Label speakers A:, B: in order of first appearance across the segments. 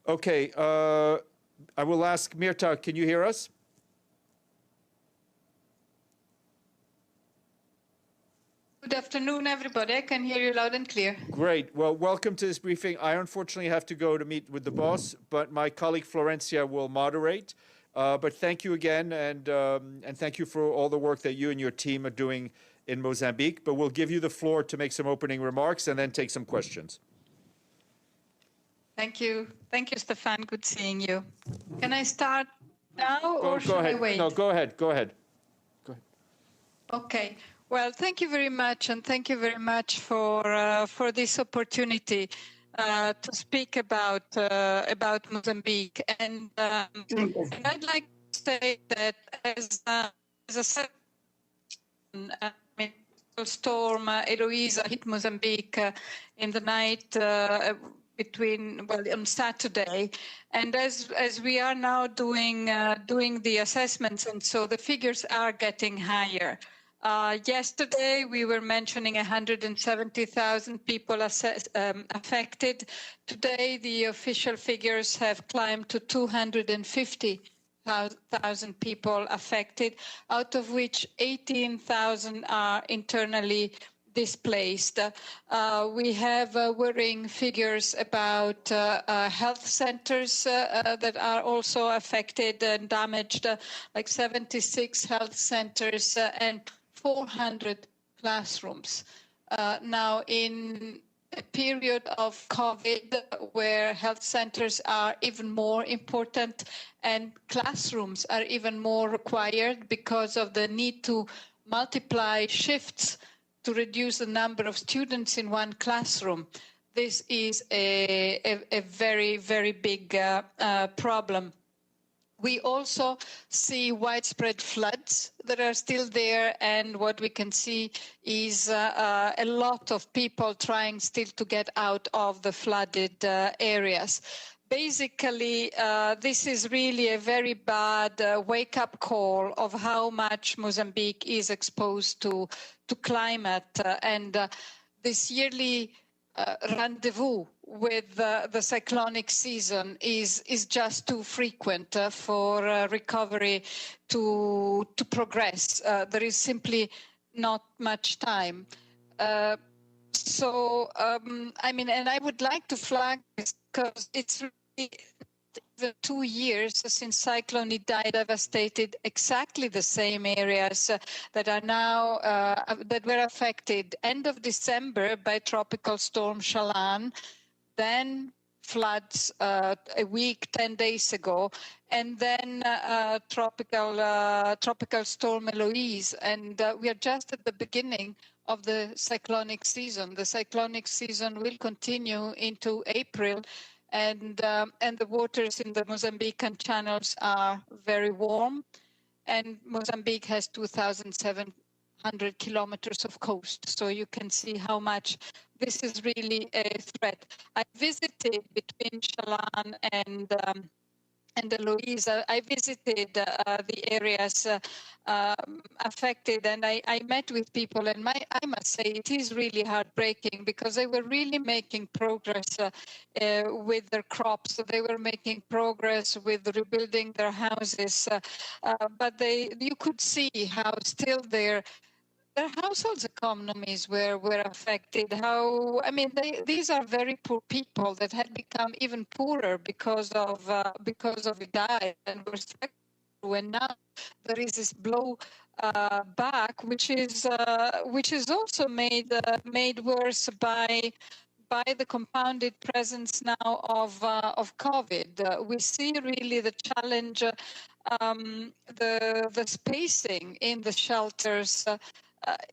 A: Okay, I will ask Myrta, can you hear us?
B: Good afternoon, everybody. I can hear you loud and clear.
A: Great. Well, welcome to this briefing. I unfortunately have to go to meet with the boss, but my colleague Florencia will moderate. But thank you again, and thank you for all the work that you and your team are doing in Mozambique. But we'll give you the floor to make some opening remarks and then take some questions.
B: Thank you. Thank you, Stefan. Good seeing you. Can I start now or should I wait?
A: No, go ahead. Go ahead.
B: Okay. Well, thank you very much, and thank you very much for this opportunity to speak about Mozambique. And I'd like to say that as a storm Eloisa hit Mozambique in the night on Saturday, and as we are now doing the assessments, and so the figures are getting higher. Yesterday, we were mentioning 170,000 people affected. Today, the official figures have climbed to 250,000 people affected, out of which 18,000 are internally displaced. We have worrying figures about health centers that are also affected and damaged, like 76 health centers and 400 classrooms. Now, in a period of COVID, where health centers are even more important and classrooms are even more required because of the need to multiply shifts to reduce the number of students in one classroom, this is a very, very big problem. We also see widespread floods that are still there, and what we can see is a lot of people trying still to get out of the flooded areas. Basically, this is really a very bad wake-up call of how much Mozambique is exposed to climate, and this yearly rendezvous with the cyclonic season is just too frequent for recovery to progress. There is simply not much time. I mean, and I would like to flag this because it's really the 2 years since Cyclone Idai devastated exactly the same areas that are now that were affected end of December by Tropical Storm Shalan, then floods a week, 10 days ago, and then tropical storm Eloise, and we are just at the beginning of the cyclonic season. The cyclonic season will continue into April, and the waters in the Mozambican channels are very warm, and Mozambique has 2,700 kilometers of coast, so you can see how much this is really a threat. I visited between Shalan and Eloise. I visited the areas affected, and I met with people, and I must say it is really heartbreaking because they were really making progress with their crops. So they were making progress with rebuilding their houses, but you could see how still their households' economies were affected. These are very poor people that had become even poorer because of Idai, and were struck. And now there is this blow back, which is also made worse by the compounded presence now of COVID. We see really the challenge, the spacing in the shelters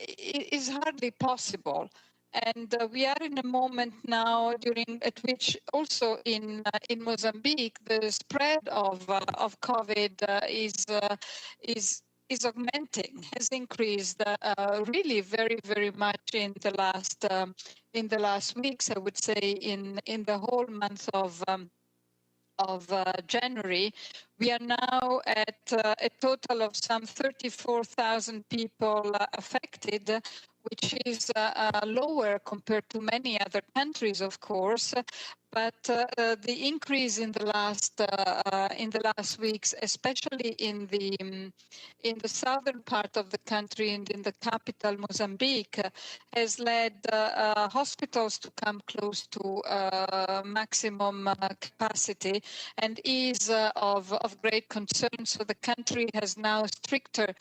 B: is hardly possible. And we are in a moment now at which also in Mozambique the spread of COVID is augmenting, has increased really very, very much in the last weeks. I would say in the whole month of January, we are now at a total of some 34,000 people affected, which is lower compared to many other countries, of course. But the increase in the last weeks, especially in the southern part of the country and in the capital Mozambique, has led hospitals to come close to maximum capacity, and is of great concern. So the country has now stricter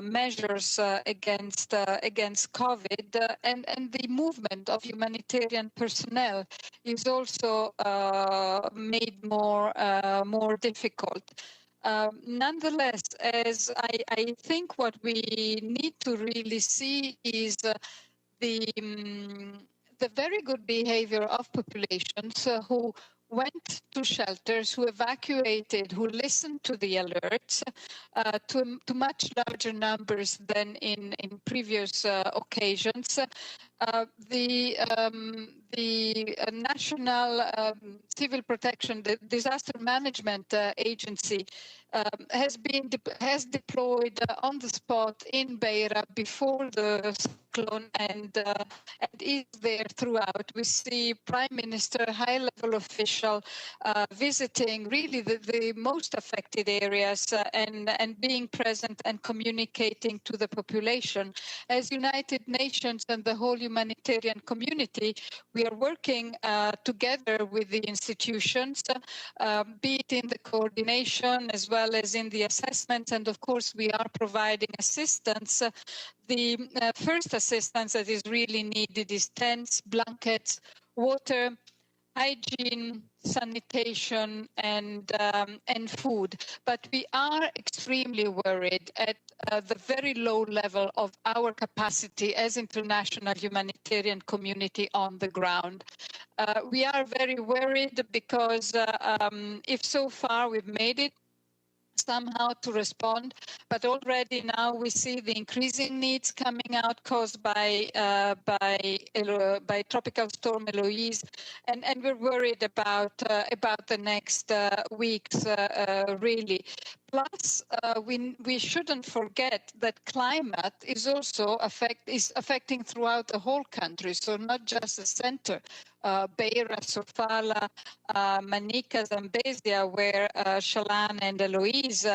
B: measures against COVID, and the movement of humanitarian personnel is also made more difficult. Nonetheless, as I think what we need to really see is the very good behavior of populations who went to shelters, who evacuated, who listened to the alerts to much larger numbers than in previous occasions. The National Civil Protection, the Disaster Management Agency, has deployed on the spot in Beira before the cyclone and is there throughout. We see Prime Minister, high-level official visiting really the most affected areas and being present and communicating to the population. As United Nations and the whole humanitarian community, we are working together with the institutions, be it in the coordination as well as in the assessment, and of course we are providing assistance. The first assistance that is really needed is tents, blankets, water, hygiene, sanitation, and food. But we are extremely worried at the very low level of our capacity as international humanitarian community on the ground. We are very worried because if so far we've made it somehow to respond, but already now we see the increasing needs coming out caused by tropical storm Eloise, and we're worried about the next weeks really. Plus, we shouldn't forget that climate is also affecting throughout the whole country, so not just the center. Beira, Sofala, Manica, Zambezia, where Shalan and Eloise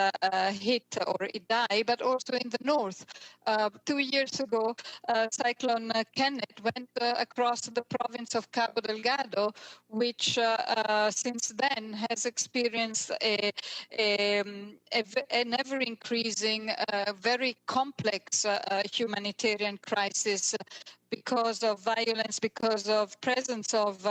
B: hit or died, but also in the north. 2 years ago, Cyclone Kenneth went across the province of Cabo Delgado, which since then has experienced an ever-increasing, very complex humanitarian crisis because of violence, because of presence of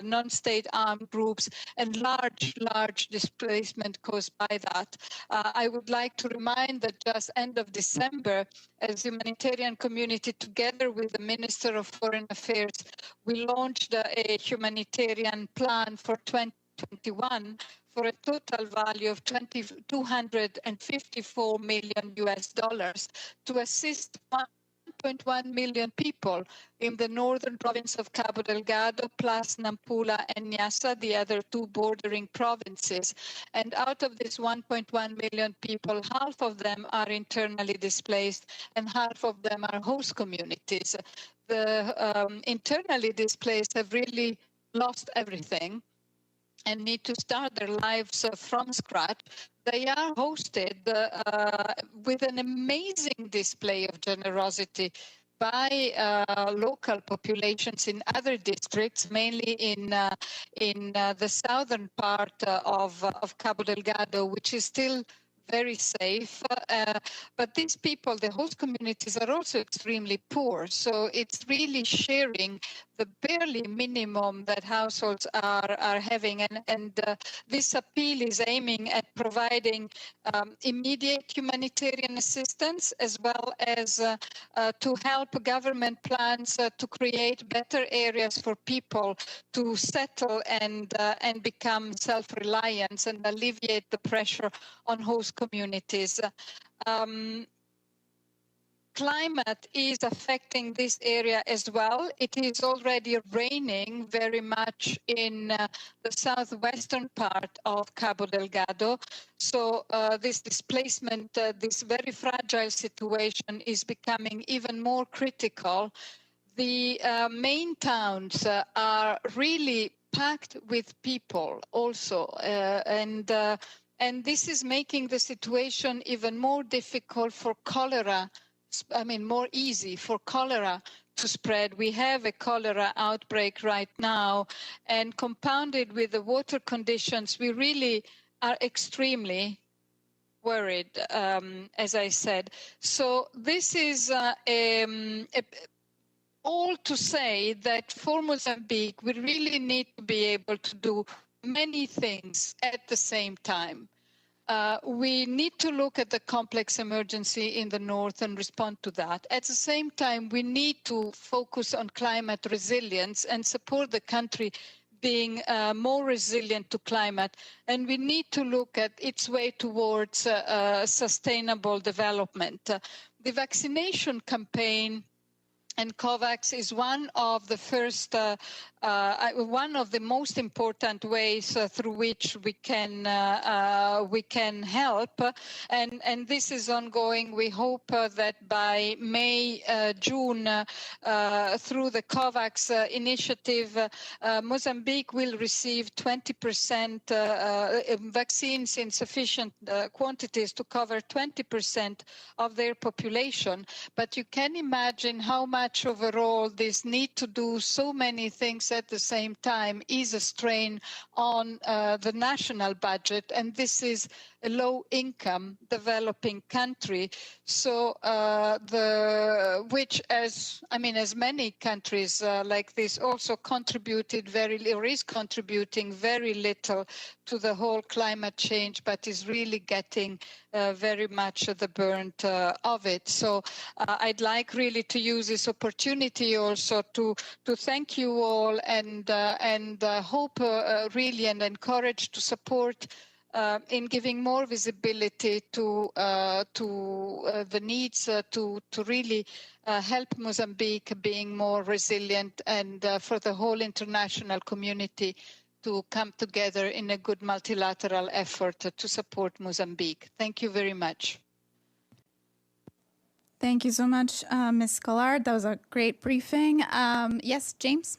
B: non-state armed groups, and large displacement caused by that. I would like to remind that just end of December, as humanitarian community, together with the Minister of Foreign Affairs, we launched a humanitarian plan for 2021 for a total value of $254 million to assist 1.1 million people in the northern province of Cabo Delgado, plus Nampula and Niassa, the other two bordering provinces. And out of this 1.1 million people, half of them are internally displaced and half of them are host communities. The internally displaced have really lost everything and need to start their lives from scratch. They are hosted with an amazing display of generosity by local populations in other districts, mainly in the southern part of Cabo Delgado, which is still very safe. But these people, the host communities, are also extremely poor. So it's really sharing the barely minimum that households are having. And this appeal is aiming at providing immediate humanitarian assistance, as well as to help government plans to create better areas for people to settle and become self-reliant and alleviate the pressure on host communities. climate is affecting this area as well. It is already raining very much in the southwestern part of Cabo Delgado. So this displacement, this very fragile situation is becoming even more critical. The main towns are really packed with people also, and this is making the situation even more difficult for cholera. I mean, more easy for cholera to spread. We have a cholera outbreak right now, and compounded with the water conditions, we really are extremely worried, as I said. So this is all to say that for Mozambique, we really need to be able to do many things at the same time. We need to look at the complex emergency in the north and respond to that. At the same time, we need to focus on climate resilience and support the country being more resilient to climate. And we need to look at its way towards sustainable development. The vaccination campaign and COVAX is one of the first, one of the most important ways through which we can help, and this is ongoing. We hope that by May, June, through the COVAX initiative, Mozambique will receive 20% vaccines in sufficient quantities to cover 20% of their population. But you can imagine how much overall this need to do so many things at the same time is a strain on the national budget, and this is a low-income developing country. So which, as many countries like this, also contributed or is contributing very little to the whole climate change, but is really getting very much the burnt of it. So I'd like really to use this opportunity also to thank you all and hope really and encourage to support in giving more visibility to the needs to really help Mozambique being more resilient, and for the whole international community to come together in a good multilateral effort to support Mozambique. Thank you very much.
C: Thank you so much, Ms. Kaulard. That was a great briefing. Yes, James?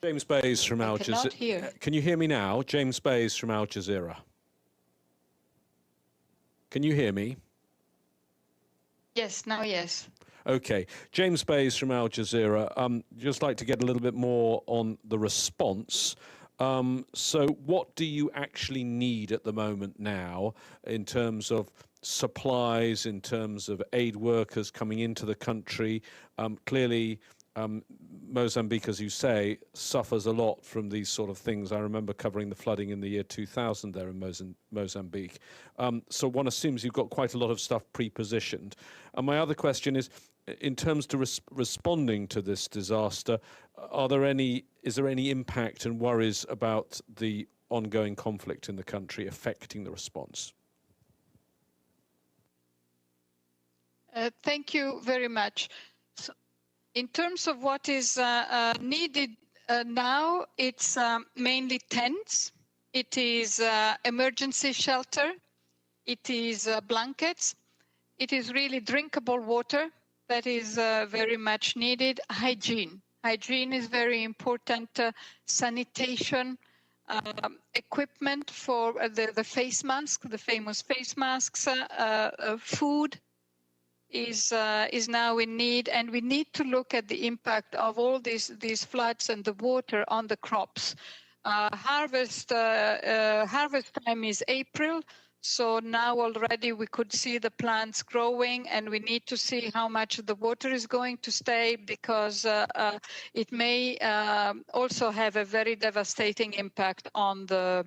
D: James Bays from Al
B: Jazeera.
D: Can you hear me now? James Bays from Al Jazeera. Can you hear me?
B: Yes, now yes.
D: Okay. James Bays from Al Jazeera. Just like to get a little bit more on the response. So what do you actually need at the moment now in terms of supplies, in terms of aid workers coming into the country? Clearly, Mozambique, as you say, suffers a lot from these sort of things. I remember covering the flooding in the year 2000 there in Mozambique. So one assumes you've got quite a lot of stuff pre-positioned. And my other question is, in terms to responding to this disaster, is there any impact and worries about the ongoing conflict in the country affecting the response?
B: Thank you very much. So, in terms of what is needed now, it's mainly tents. It is emergency shelter. It is blankets. It is really drinkable water that is very much needed. Hygiene. Hygiene is very important. Sanitation, equipment for the face mask, the famous face masks, food is now in need, and we need to look at the impact of all these floods and the water on the crops. Harvest time is April, so now already we could see the plants growing, and we need to see how much the water is going to stay, because it may also have a very devastating impact on the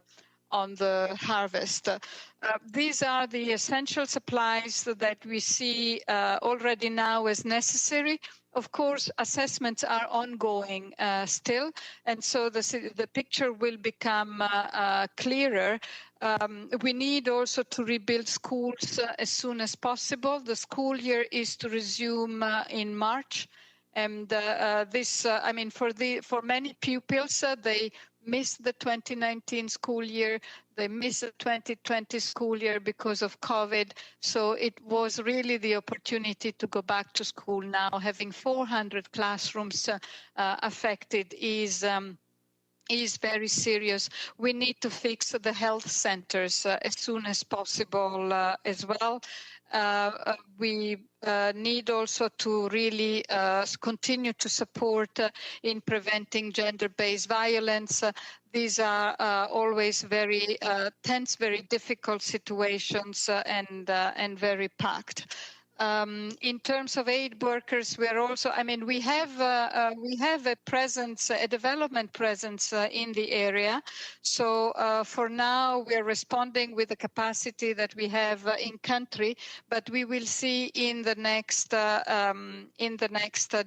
B: harvest. These are the essential supplies that we see already now as necessary. Of course, assessments are ongoing still, and so the picture will become clearer. We need also to rebuild schools as soon as possible. The school year is to resume in March. And I mean, for many pupils, they missed the 2019 school year. They missed the 2020 school year because of COVID. So it was really the opportunity to go back to school now. Having 400 classrooms affected is very serious. We need to fix the health centers as soon as possible as well. We need also to really continue to support in preventing gender-based violence. These are always very tense, very difficult situations and very packed. In terms of aid workers, we are also, I mean, we have a presence, a development presence in the area. So for now, we are responding with the capacity that we have in country, but we will see in the next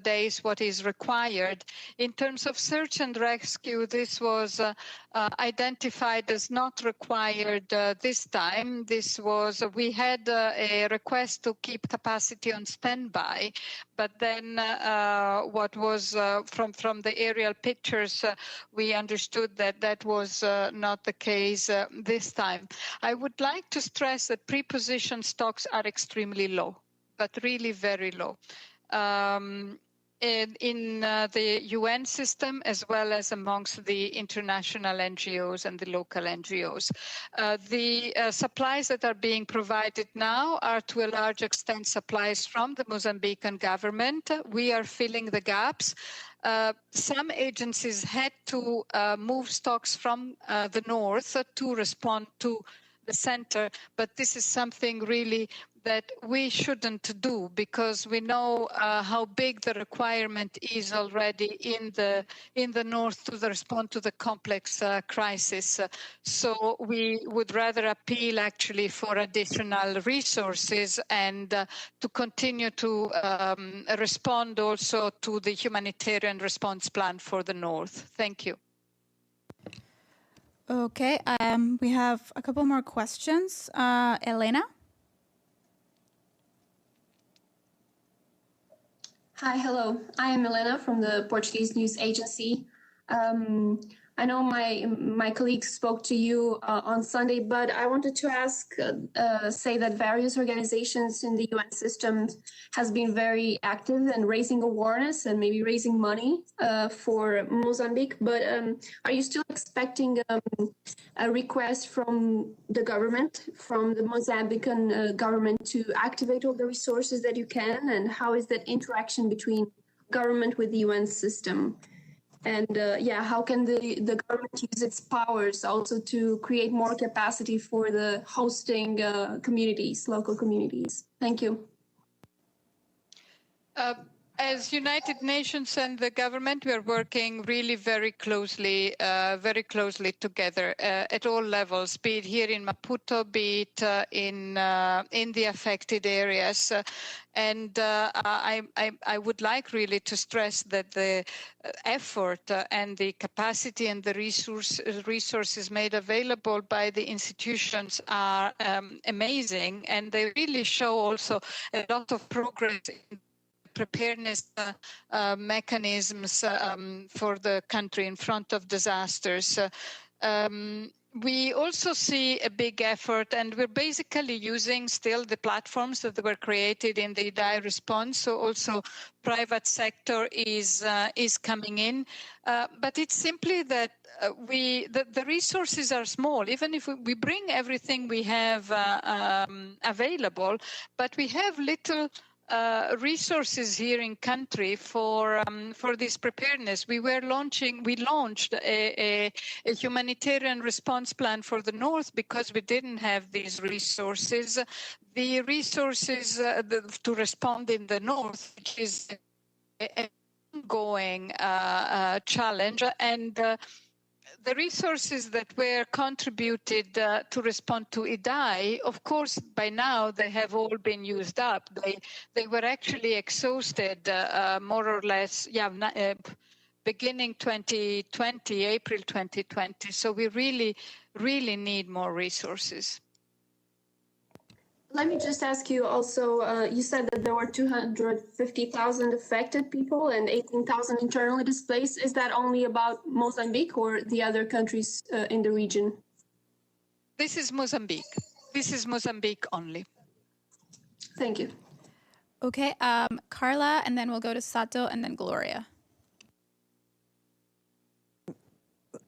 B: days what is required. In terms of search and rescue, this was identified as not required this time. We had a request to keep capacity on standby, but then what was from the aerial pictures, we understood that that was not the case this time. I would like to stress that pre-positioned stocks are extremely low, but really very low. In the UN system, as well as amongst the international NGOs and the local NGOs. The supplies that are being provided now are to a large extent supplies from the Mozambican government. We are filling the gaps. Some agencies had to move stocks from the north to respond to the center, but this is something really that we shouldn't do, because we know how big the requirement is already in the north to respond to the complex crisis. So we would rather appeal actually for additional resources and to continue to respond also to the humanitarian response plan for the north. Thank you.
C: Okay, we have a couple more questions. Elena?
E: Hi, hello. I am Helena from the Portuguese news agency. I know my colleague spoke to you on Sunday, but I wanted to say that various organizations in the UN system has been very active in raising awareness and maybe raising money for Mozambique. But are you still expecting a request from the government, from the Mozambican government, to activate all the resources that you can? And how is that interaction between government with the UN system? And how can the government use its powers also to create more capacity for the hosting communities, local communities? Thank you.
B: As United Nations and the government, we are working really very closely together at all levels, be it here in Maputo, be it in the affected areas. And I would like really to stress that the effort and the capacity and the resources made available by the institutions are amazing, and they really show also a lot of progress in preparedness mechanisms for the country in front of disasters. We also see a big effort, and we're basically using still the platforms that were created in the dire response. So also private sector is coming in, but it's simply that the resources are small. Even if we bring everything we have available, but we have little resources here in country for this preparedness. We launched a humanitarian response plan for the north because we didn't have these resources. The resources to respond in the north, which is an ongoing challenge, and the resources that were contributed to respond to Idai, of course, by now they have all been used up. They were actually exhausted more or less, beginning 2020, April 2020. So we really, really need more resources.
E: Let me just ask you also, you said that there were 250,000 affected people and 18,000 internally displaced. Is that only about Mozambique or the other countries in the region?
B: This is Mozambique. This is Mozambique only.
E: Thank you.
C: Okay, Carla, and then we'll go to Sato and then Gloria.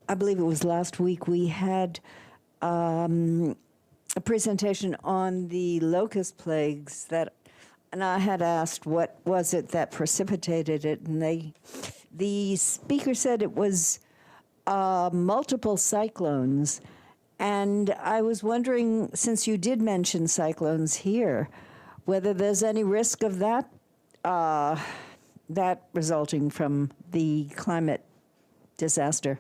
F: I believe it was last week we had a presentation on the locust plagues and I had asked what was it that precipitated it, and the speaker said it was multiple cyclones. And I was wondering, since you did mention cyclones here, whether there's any risk of that resulting from the climate disaster.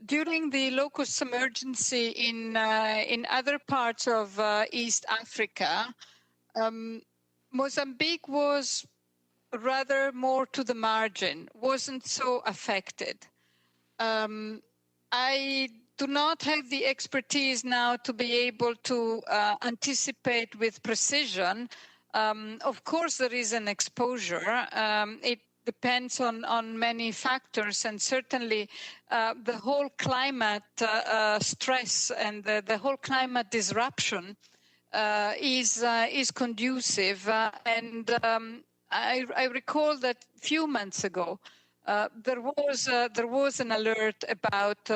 B: During the locust emergency in other parts of East Africa, Mozambique was rather more to the margin, wasn't so affected. I do not have the expertise now to be able to anticipate with precision. Of course, there is an exposure. It depends on many factors, and certainly the whole climate stress and the whole climate disruption is conducive. I recall that a few months ago there was an alert about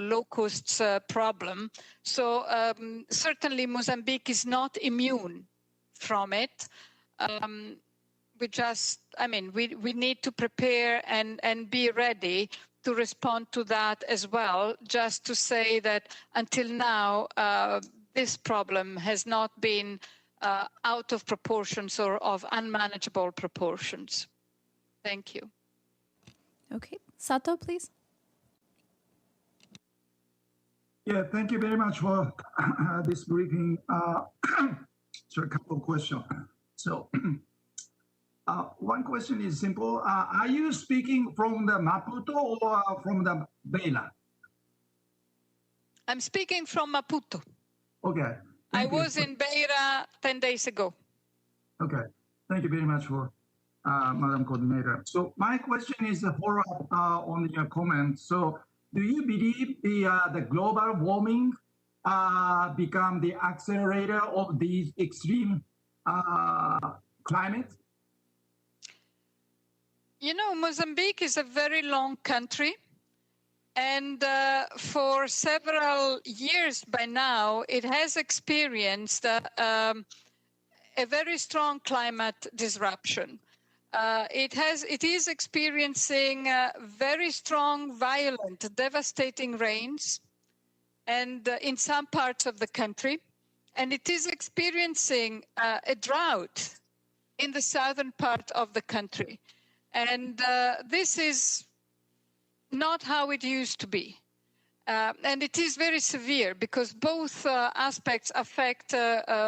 B: locusts problem. So certainly Mozambique is not immune from it. We need to prepare and be ready to respond to that as well. Just to say that until now, this problem has not been out of proportions or of unmanageable proportions. Thank you.
C: Okay, Sato, please.
G: Yeah, thank you very much for this briefing. So a couple of questions. So one question is simple. Are you speaking from the Maputo or from the Beira?
B: I'm speaking from Maputo.
G: Okay.
B: I was in Beira 10 days ago.
G: Okay. Thank you very much for Madam Coordinator. So my question is a follow-up on your comment. So do you believe the global warming become the accelerator of these extreme climate?
B: You know, Mozambique is a very long country. And for several years by now, it has experienced a very strong climate disruption. It is experiencing very strong, violent, devastating rains, and in some parts of the country, and it is experiencing a drought in the southern part of the country, and this is not how it used to be. And it is very severe because both aspects affect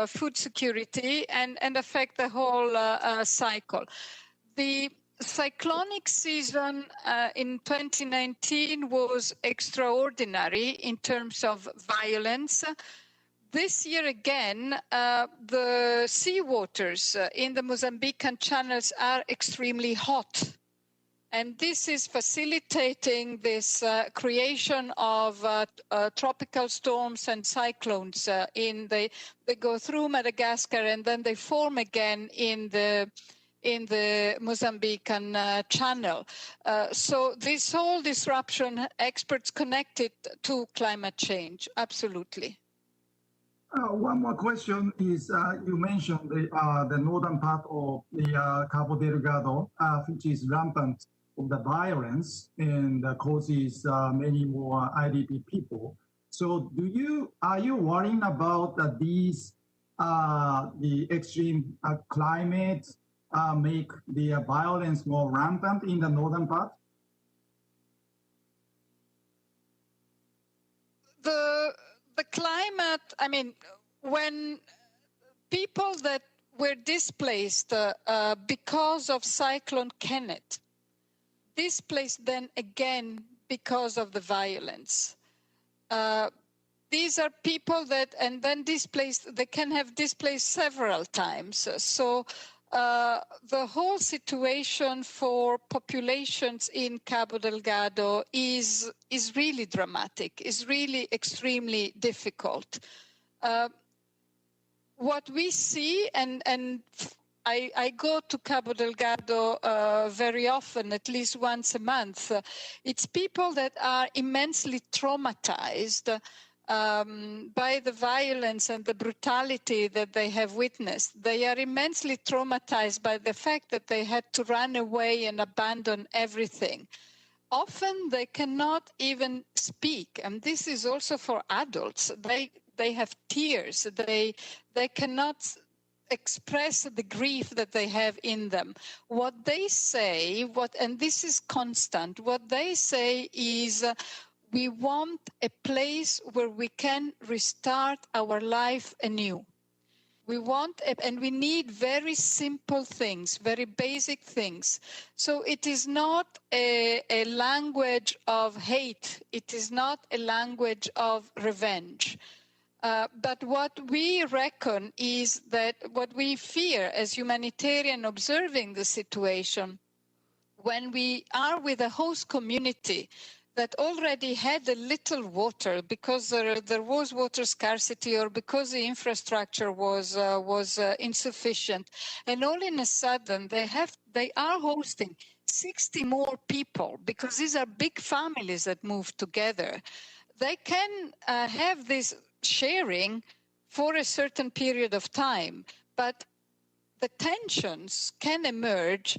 B: food security and affect the whole cycle. The cyclonic season in 2019 was extraordinary in terms of violence. This year again, the seawaters in the Mozambican channels are extremely hot. And this is facilitating this creation of tropical storms and cyclones. They go through Madagascar and then they form again in the Mozambican channel. So this whole disruption, experts connect it to climate change, absolutely.
G: One more question is, you mentioned the northern part of the Cabo Delgado, which is rampant of the violence and causes many more IDP people. So are you worrying about these the extreme climate make the violence more rampant in the northern part?
B: The climate, I mean, when people that were displaced because of Cyclone Kenneth, displaced then again because of the violence. These are people that, and then displaced, they can have displaced several times. So the whole situation for populations in Cabo Delgado is really dramatic, is really extremely difficult. What we see, and I go to Cabo Delgado very often, at least once a month. It's people that are immensely traumatized by the violence and the brutality that they have witnessed. They are immensely traumatized by the fact that they had to run away and abandon everything. Often they cannot even speak, and this is also for adults. They have tears. They cannot express the grief that they have in them. What they say, and this is constant, what they say is, we want a place where we can restart our life anew. We want, and we need very simple things, very basic things. So it is not a language of hate. It is not a language of revenge. But what we reckon is that what we fear as humanitarian observing the situation, when we are with a host community that already had a little water because there was water scarcity or because the infrastructure was insufficient, and all in a sudden they are hosting 60 more people because these are big families that move together. They can have this sharing for a certain period of time, but the tensions can emerge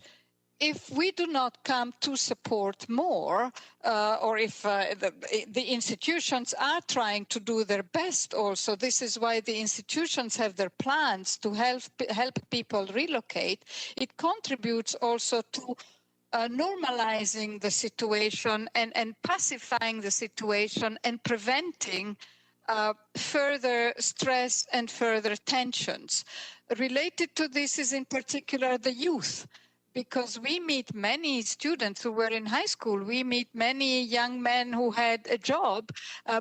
B: if we do not come to support more, or if the institutions are trying to do their best also. This is why the institutions have their plans to help people relocate. It contributes also to normalizing the situation and pacifying the situation and preventing further stress and further tensions. Related to this is in particular the youth, because we meet many students who were in high school. We meet many young men who had a job,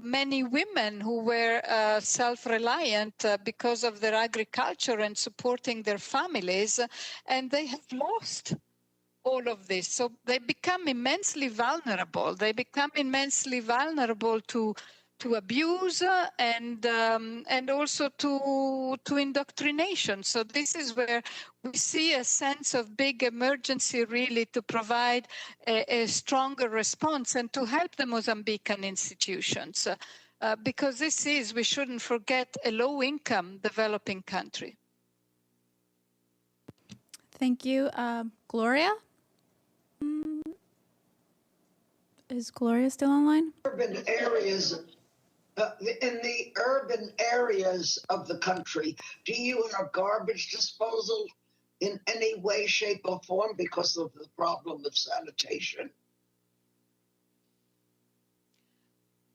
B: many women who were self-reliant because of their agriculture and supporting their families, and they have lost all of this. So they become immensely vulnerable. They become immensely vulnerable to abuse and also to indoctrination. So this is where we see a sense of big emergency really to provide a stronger response and to help the Mozambican institutions. Because this is, we shouldn't forget, a low-income developing country.
C: Thank you. Gloria? Is Gloria still online?
H: Urban areas. In the urban areas of the country, do you have garbage disposal in any way, shape, or form because of the problem of sanitation?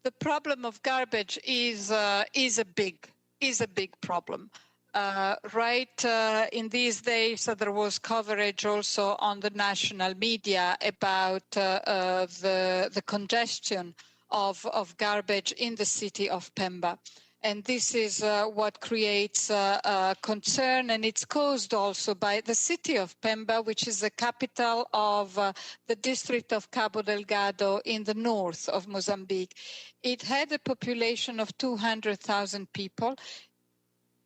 B: The problem of garbage is a big problem. Right in these days, there was coverage also on the national media about the congestion of garbage in the city of Pemba. And this is what creates concern, and it's caused also by the city of Pemba, which is the capital of the district of Cabo Delgado in the north of Mozambique. It had a population of 200,000 people.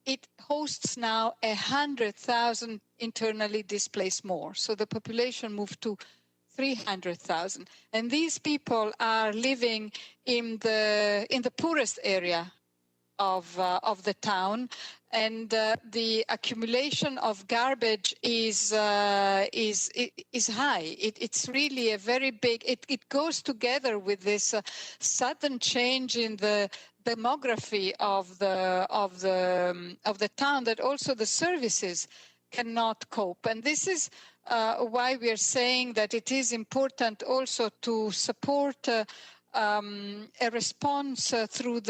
B: It hosts now 100,000 internally displaced more. So the population moved to 300,000, and these people are living in the poorest area of the town, and the accumulation of garbage is high. It's really a very big. It goes together with this sudden change in the demography of the town, that also the services cannot cope. And this is why we are saying that it is important also to support a response through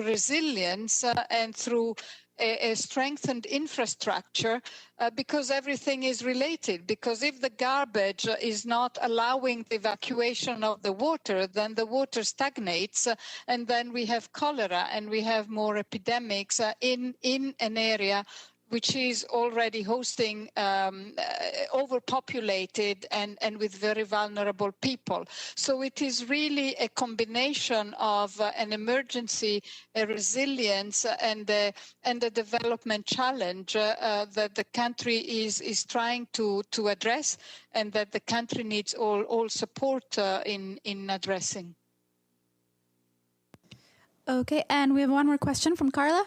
B: resilience and through a strengthened infrastructure, because everything is related. Because if the garbage is not allowing the evacuation of the water, then the water stagnates, and then we have cholera and we have more epidemics in an area which is already hosting overpopulated and with very vulnerable people. So it is really a combination of an emergency, a resilience, and a development challenge that the country is trying to address, and that the country needs all support in addressing.
C: Okay, and we have one more question from Carla.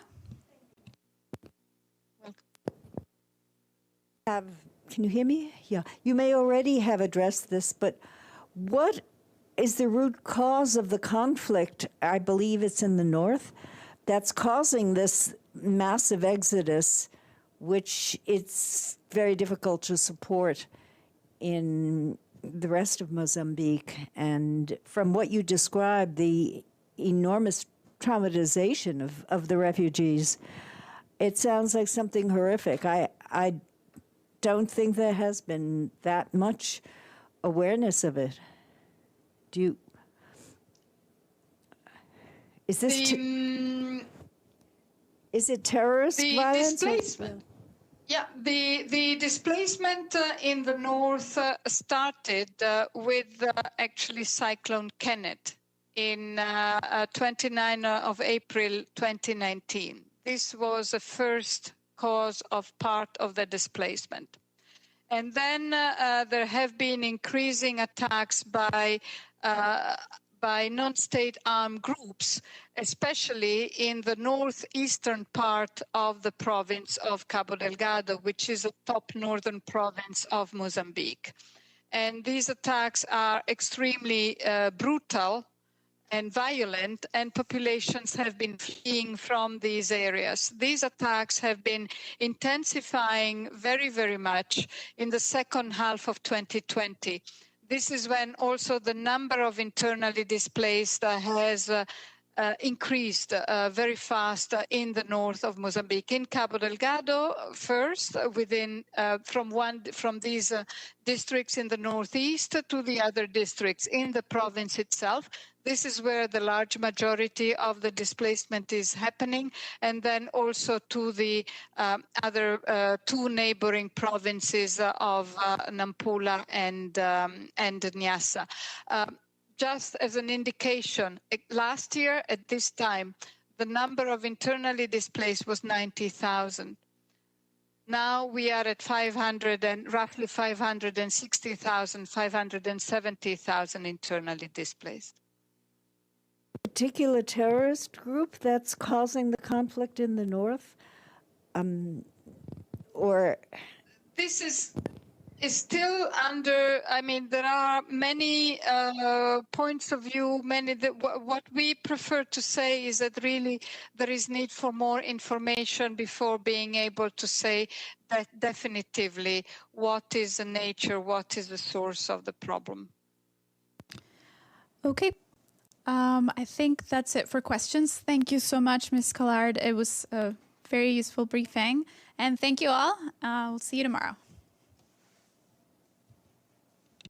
F: Can you hear me? Yeah. You may already have addressed this, but what is the root cause of the conflict? I believe it's in the north that's causing this massive exodus, which it's very difficult to support in the rest of Mozambique. And from what you described, the enormous traumatization of the refugees, it sounds like something horrific. I don't think there has been that much awareness of it. Is this is it terrorist violence?
B: Displacement. Yeah, the displacement in the north started with actually Cyclone Kenneth in 29 of April 2019. This was the first cause of part of the displacement. And then there have been increasing attacks by non-state armed groups, especially in the northeastern part of the province of Cabo Delgado, which is a top northern province of Mozambique. And these attacks are extremely brutal and violent, and populations have been fleeing from these areas. These attacks have been intensifying very, very much in the second half of 2020. This is when also the number of internally displaced has increased very fast in the north of Mozambique. In Cabo Delgado, first, from these districts in the northeast to the other districts in the province itself. This is where the large majority of the displacement is happening, and then also to the other two neighboring provinces of Nampula and Niassa. Just as an indication, last year at this time, the number of internally displaced was 90,000. Now we are at roughly 560,000, 570,000 internally displaced.
F: Particular terrorist group that's causing the conflict in the north, or
B: this is still under. I mean, there are many points of view. What we prefer to say is that really there is need for more information before being able to say that definitively what is the nature, what is the source of the problem.
C: Okay. I think that's it for questions. Thank you so much, Ms. Kaulard. It was a very useful briefing. And thank you all. We'll see you tomorrow.